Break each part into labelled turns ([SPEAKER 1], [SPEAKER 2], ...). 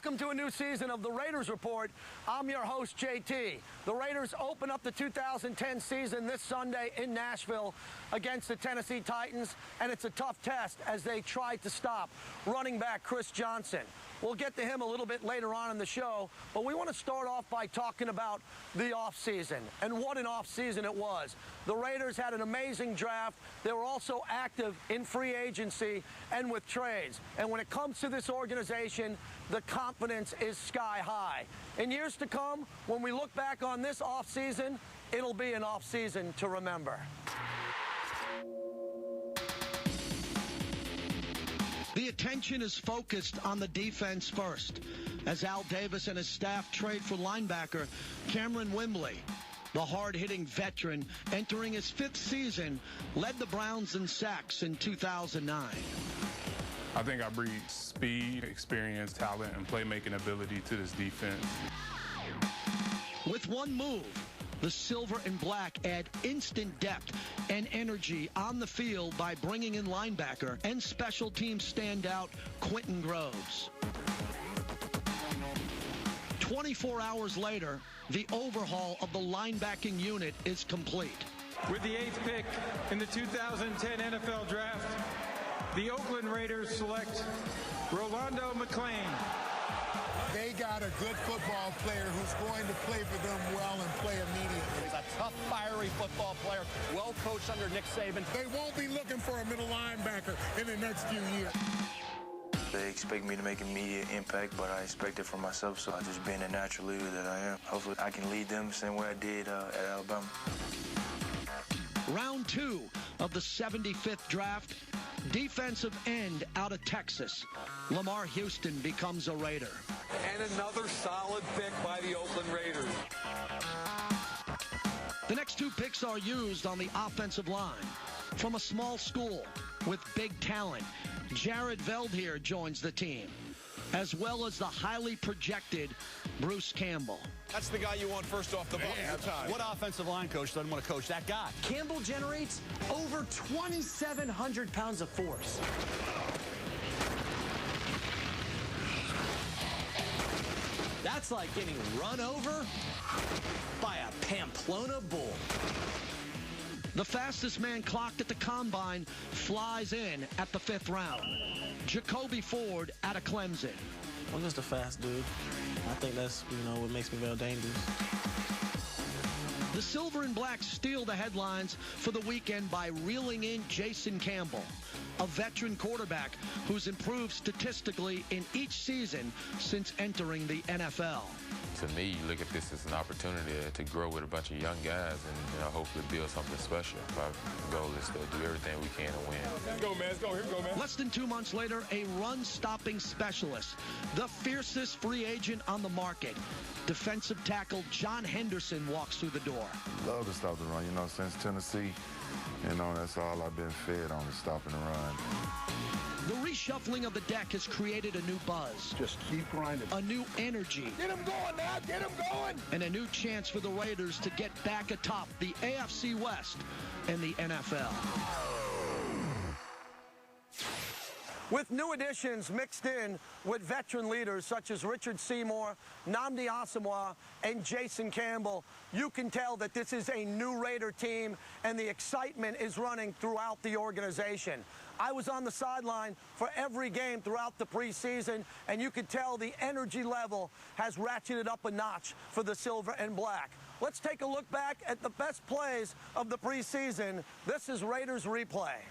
[SPEAKER 1] Welcome to a new season of the Raiders Report. I'm your host, JT. The Raiders open up the 2010 season this Sunday in Nashville against the Tennessee Titans, and it's a tough test as they try to stop running back Chris Johnson. We'll get to him a little bit later on in the show, but we want to start off by talking about the offseason, and what an offseason it was. The Raiders had an amazing draft. They were also active in free agency and with trades. And when it comes to this organization, the confidence is sky high. In years to come, when we look back on this offseason, it'll be an offseason to remember. The attention is focused on the defense first, as Al Davis and his staff trade for linebacker Cameron Wimbley. The hard-hitting veteran, entering his 5th season, led the Browns in sacks in 2009.
[SPEAKER 2] I think I breed speed, experience, talent, and playmaking ability to this defense.
[SPEAKER 1] With one move, the silver and black add instant depth and energy on the field by bringing in linebacker and special team standout Quentin Groves. 24 hours later, the overhaul of the linebacking unit is complete.
[SPEAKER 3] With the 8th pick in the 2010 NFL Draft, the Oakland Raiders select Rolando McClain.
[SPEAKER 4] They got a good football player who's going to play for them well and play immediately.
[SPEAKER 5] He's a tough, fiery football player, well coached under Nick Saban.
[SPEAKER 4] They won't be looking for a middle linebacker in the next few years.
[SPEAKER 6] They expect me to make immediate impact, but I expect it for myself, so I just being the natural leader that I am. Hopefully I can lead them the same way I did at Alabama.
[SPEAKER 1] Round 2 of the 75th draft, defensive end out of Texas, Lamar Houston becomes a Raider.
[SPEAKER 7] And another solid pick by the Oakland Raiders.
[SPEAKER 1] The next 2 picks are used on the offensive line. From a small school with big talent, Jared Veldheer joins the team, as well as the highly projected Bruce Campbell.
[SPEAKER 5] That's the guy you want first off the bus. What offensive line coach doesn't want to coach that guy?
[SPEAKER 8] Campbell generates over 2,700 pounds of force. That's like getting run over by a Pamplona bull.
[SPEAKER 1] The fastest man clocked at the combine flies in at the 5th round. Jacoby Ford out of Clemson.
[SPEAKER 9] I'm just a fast dude. I think that's, what makes me real dangerous.
[SPEAKER 1] The Silver and Black steal the headlines for the weekend by reeling in Jason Campbell, a veteran quarterback who's improved statistically in each season since entering the NFL.
[SPEAKER 10] To me, you look at this as an opportunity to grow with a bunch of young guys and hopefully build something special. Our goal is to do everything we can to win.
[SPEAKER 4] Let's go, man. Let's go. Here we go, man.
[SPEAKER 1] Less than 2 months later, a run-stopping specialist, the fiercest free agent on the market. Defensive tackle John Henderson walks through the door.
[SPEAKER 11] Love to stop the run. Since Tennessee, that's all I've been fed on, is stopping the run.
[SPEAKER 1] The reshuffling of the deck has created a new buzz.
[SPEAKER 4] Just keep grinding.
[SPEAKER 1] A new energy.
[SPEAKER 4] Get him going now. Get him going.
[SPEAKER 1] And a new chance for the Raiders to get back atop the AFC West and the NFL. With new additions mixed in with veteran leaders such as Richard Seymour, Nnamdi Asomugha, and Jason Campbell, you can tell that this is a new Raider team, and the excitement is running throughout the organization. I was on the sideline for every game throughout the preseason, and you could tell the energy level has ratcheted up a notch for the Silver and Black. Let's take a look back at the best plays of the preseason. This is Raiders Replay.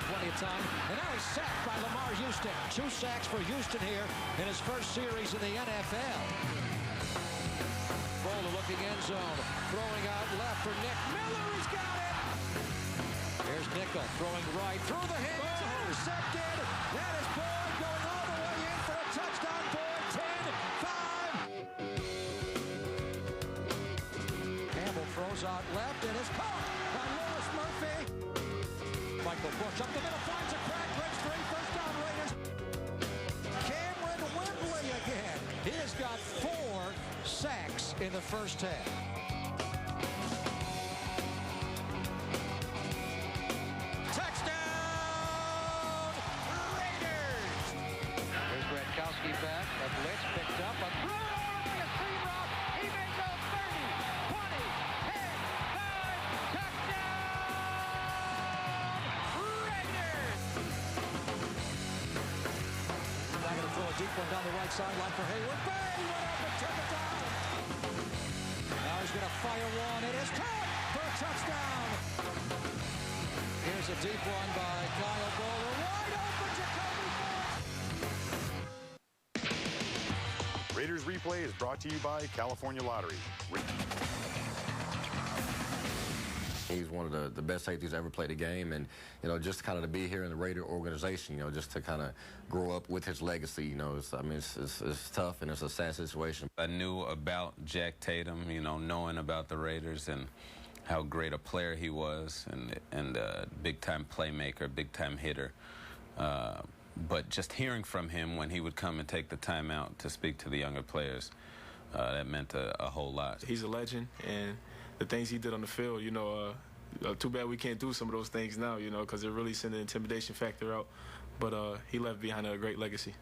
[SPEAKER 12] Plenty of time, and now he's sacked by Lamar Houston. 2 sacks for Houston here in his first series in the NFL. Boulder looking end zone, throwing out left for Nick Miller. He's got it. Here's Nickel throwing right through the hands, intercepted. That is Boyd going all the way in for a touchdown. Boyd 10-5. Campbell throws out left and is caught by Lewis Murphy. Michael Bush up the middle, finds a crack, breaks free, first down Raiders. Cameron Wimbley again. He has got 4 sacks in the first half. Touchdown! one down the right sideline for Hayward. Bang! Went up and took it down. Now he's going to fire one. It is caught for a touchdown. Here's a deep one by Kyle Bowler. Wide open, Jacoby Ford.
[SPEAKER 13] Raiders Replay is brought to you by California Lottery.
[SPEAKER 14] He's one of the best safeties ever played the game, and just kind of to be here in the Raider organization, just to kind of grow up with his legacy, it's tough and it's a sad situation.
[SPEAKER 15] I knew about Jack Tatum, knowing about the Raiders and how great a player he was, and a big-time playmaker, big-time hitter. But just hearing from him when he would come and take the time out to speak to the younger players, that meant a whole lot.
[SPEAKER 16] He's a legend, and the things he did on the field, too bad we can't do some of those things now, because it really sent the intimidation factor out. But he left behind a great legacy.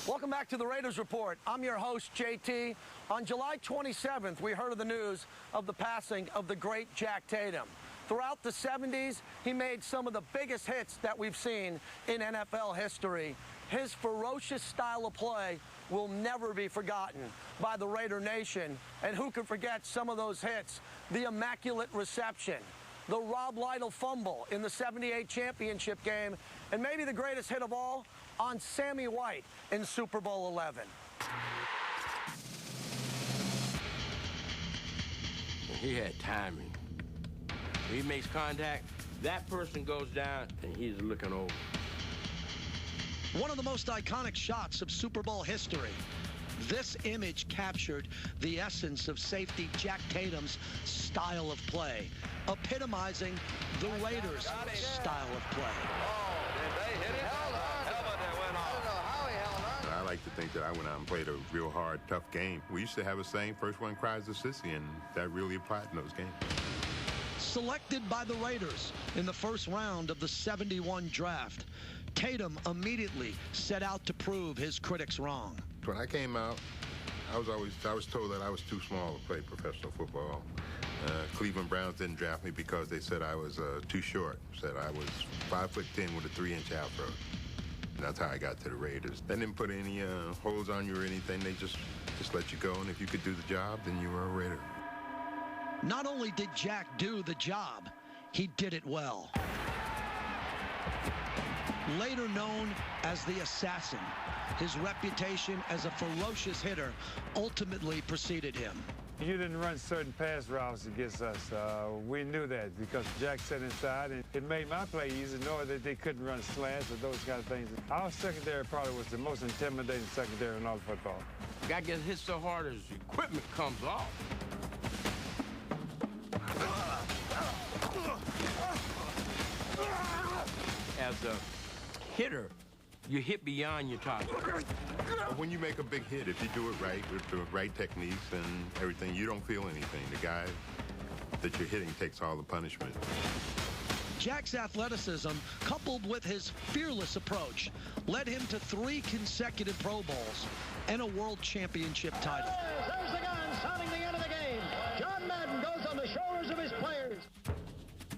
[SPEAKER 1] Welcome back to the Raiders Report. I'm your host, JT. On July 27th, we heard of the news of the passing of the great Jack Tatum. Throughout the 70s, he made some of the biggest hits that we've seen in NFL history. His ferocious style of play will never be forgotten by the Raider Nation. And who could forget some of those hits? The immaculate reception, the Rob Lytle fumble in the '78 championship game, and maybe the greatest hit of all on Sammy White in Super Bowl 11.
[SPEAKER 17] He had timing. When he makes contact, that person goes down, and he's looking over.
[SPEAKER 12] One of the most iconic shots of Super Bowl history. This image captured the essence of safety Jack Tatum's style of play, epitomizing the Raiders' style of play.
[SPEAKER 18] I like to think that I went out and played a real hard, tough game. We used to have a saying, first one cries a sissy, and that really applied in those games.
[SPEAKER 12] Selected by the Raiders in the first round of the '71 draft, Tatum immediately set out to prove his critics wrong.
[SPEAKER 18] When I came out, I was told that I was too small to play professional football. Cleveland Browns didn't draft me because they said I was too short. Said I was 5'10" with a 3-inch afro. That's how I got to the Raiders. They didn't put any holds on you or anything. They just let you go, and if you could do the job, then you were a Raider.
[SPEAKER 12] Not only did Jack do the job, he did it well. Later known as the Assassin, his reputation as a ferocious hitter ultimately preceded him.
[SPEAKER 19] You didn't run certain pass routes against us. We knew that because Jack sat inside, and it made my play easy, knowing that they couldn't run slants or those kind of things. Our secondary probably was the most intimidating secondary in all of football.
[SPEAKER 17] Guy gets hit so hard his equipment comes off. As a hitter, you hit beyond your target.
[SPEAKER 18] When you make a big hit, if you do it right with the right techniques and everything, you don't feel anything. The guy that you're hitting takes all the punishment.
[SPEAKER 12] Jack's athleticism, coupled with his fearless approach, led him to 3 consecutive Pro Bowls and a World Championship title.
[SPEAKER 20] There's the gun sounding the end of the game. John Madden goes on the shoulders of his players.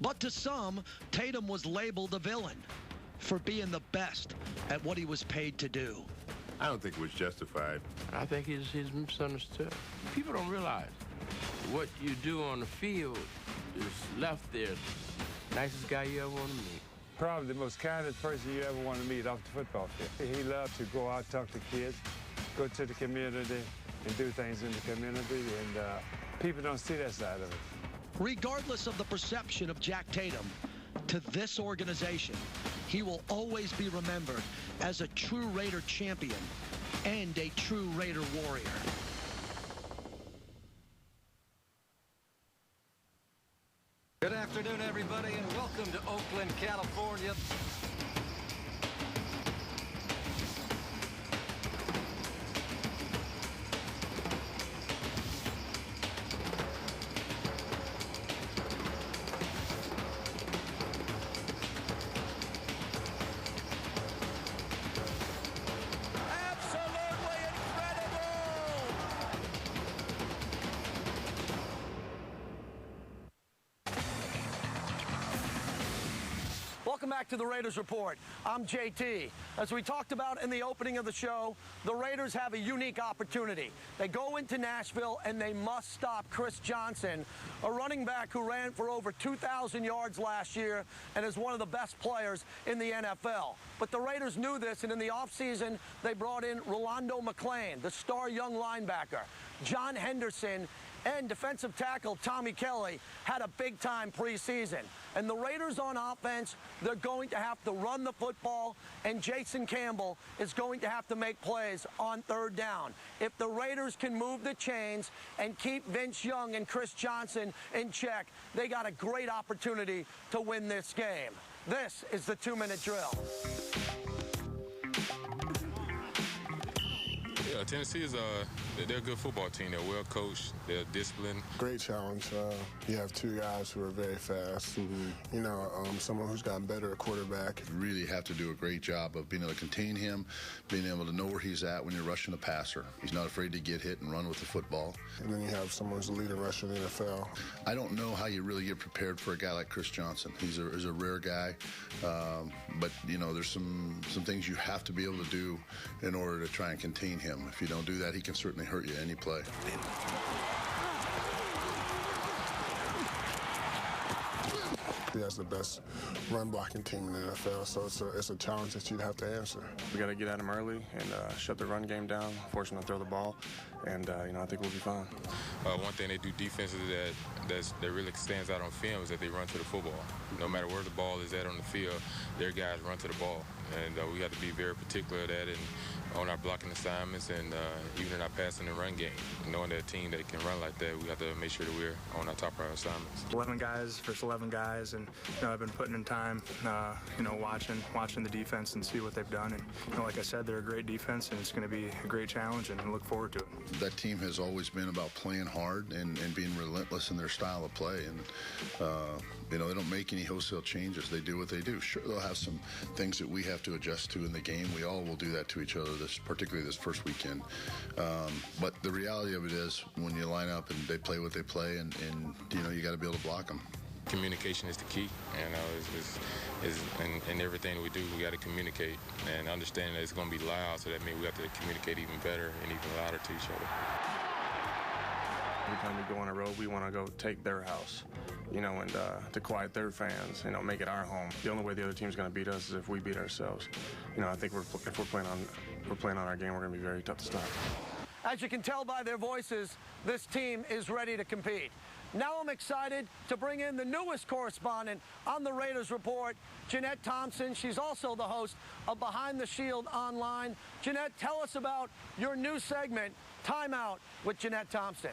[SPEAKER 12] But to some, Tatum was labeled a villain for being the best at what he was paid to do.
[SPEAKER 18] I don't think it was justified.
[SPEAKER 17] I think he's misunderstood. People don't realize what you do on the field is left there. Nicest guy you ever want to meet.
[SPEAKER 19] Probably the most kindest person you ever want to meet off the football field. He loved to go out, talk to kids, go to the community, and do things in the community, and people don't see that side of it.
[SPEAKER 12] Regardless of the perception of Jack Tatum, to this organization, he will always be remembered as a true Raider champion and a true Raider warrior. Good afternoon, everybody, and welcome to Oakland, California.
[SPEAKER 1] Welcome back to the Raiders Report. I'm JT. As we talked about in the opening of the show, the Raiders have a unique opportunity. They go into Nashville and they must stop Chris Johnson, a running back who ran for over 2,000 yards last year and is one of the best players in the NFL. But the Raiders knew this, and in the offseason, they brought in Rolando McClain, the star young linebacker. John Henderson and defensive tackle Tommy Kelly had a big-time preseason. And the Raiders on offense, they're going to have to run the football, and Jason Campbell is going to have to make plays on third down. If the Raiders can move the chains and keep Vince Young and Chris Johnson in check, they got a great opportunity to win this game. This is the 2-minute drill.
[SPEAKER 2] Yeah, Tennessee is they're a good football team. They're well coached. They're disciplined.
[SPEAKER 21] Great challenge. You have two guys who are very fast. You know, someone who's gotten better at quarterback.
[SPEAKER 5] You really have to do a great job of being able to contain him, being able to know where he's at when you're rushing the passer. He's not afraid to get hit and run with the football.
[SPEAKER 21] And then you have someone who's a leading rusher in the NFL.
[SPEAKER 5] I don't know how you really get prepared for a guy like Chris Johnson. He's a rare guy, but you know, there's some things you have to be able to do in order to try and contain him. If you don't do that, he can certainly hurt you any play.
[SPEAKER 21] He has the best run-blocking team in the NFL, so it's a challenge that you'd have to answer.
[SPEAKER 22] We got to get at him early and shut the run game down, force him to throw the ball, and you know, I think we'll be fine.
[SPEAKER 2] One thing they do defensively that really stands out on film is that they run to the football. No matter where the ball is at on the field, their guys run to the ball, and we have to be very particular of that on our blocking assignments and even in our passing and run game. Knowing that a team that can run like that, we have to make sure that we're on our top of our assignments.
[SPEAKER 23] 11 guys versus 11 guys, and you know, I've been putting in time, you know, watching the defense and see what they've done. And you know, like I said, they're a great defense, and it's going to be a great challenge, and I look forward to it.
[SPEAKER 5] That team has always been about playing hard and being relentless in their style of play. And you know, they don't make any wholesale changes. They do what they do. Sure, they'll have some things that we have to adjust to in the game. We all will do that to each other, particularly this first weekend. But the reality of it is, when you line up and they play what they play, and you know, you got to be able to block them.
[SPEAKER 2] Communication is the key, and in everything we do, we got to communicate and understand that it's going to be loud, so that means we have to communicate even better and even louder to each other.
[SPEAKER 22] Every time we go on a road, we want to go take their house, you know, and to quiet their fans, you know, make it our home. The only way the other team's going to beat us is if we beat ourselves. You know, I think if we're playing on our game, we're going to be very tough to stop.
[SPEAKER 1] As you can tell by their voices, this team is ready to compete. Now I'm excited to bring in the newest correspondent on the Raiders Report, Janette Thompson. She's also the host of Behind the Shield Online. Janette, tell us about your new segment, Timeout with Janette Thompson.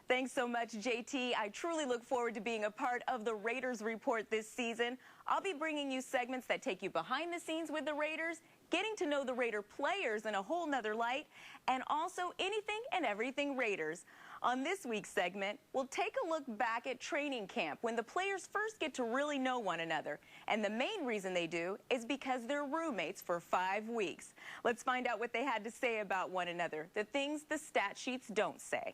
[SPEAKER 24] Thanks so much, JT. I truly look forward to being a part of the Raiders Report this season. I'll be bringing you segments that take you behind the scenes with the Raiders, getting to know the Raider players in a whole nother light, and also anything and everything Raiders. On this week's segment, we'll take a look back at training camp when the players first get to really know one another. And the main reason they do is because they're roommates for 5 weeks. Let's find out what they had to say about one another, the things the stat sheets don't say.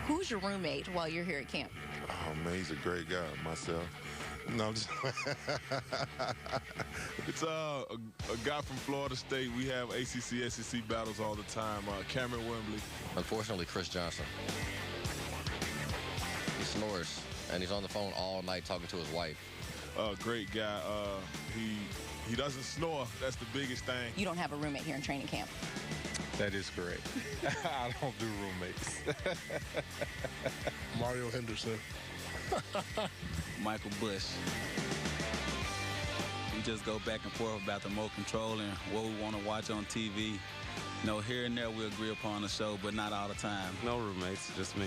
[SPEAKER 25] Who's your roommate while you're here at camp?
[SPEAKER 11] Oh, man, he's a great guy, myself. No, I'm just...
[SPEAKER 26] It's a guy from Florida State. We have ACC, SEC battles all the time. Cameron Wembley.
[SPEAKER 14] Unfortunately, Chris Johnson. He snores, and he's on the phone all night talking to his wife.
[SPEAKER 26] Great guy. He doesn't snore. That's the biggest thing.
[SPEAKER 25] You don't have a roommate here in training camp.
[SPEAKER 26] That is correct. I don't do roommates.
[SPEAKER 21] Mario Henderson.
[SPEAKER 27] Michael Bush. We just go back and forth about the remote control and what we want to watch on TV. You know, here and there we agree upon the show, but not all the time.
[SPEAKER 11] No roommates, just me.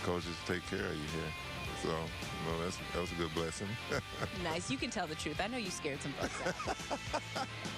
[SPEAKER 11] Coaches take care of you here. So, no, that was a good blessing.
[SPEAKER 25] Nice. You can tell the truth. I know you scared some folks out.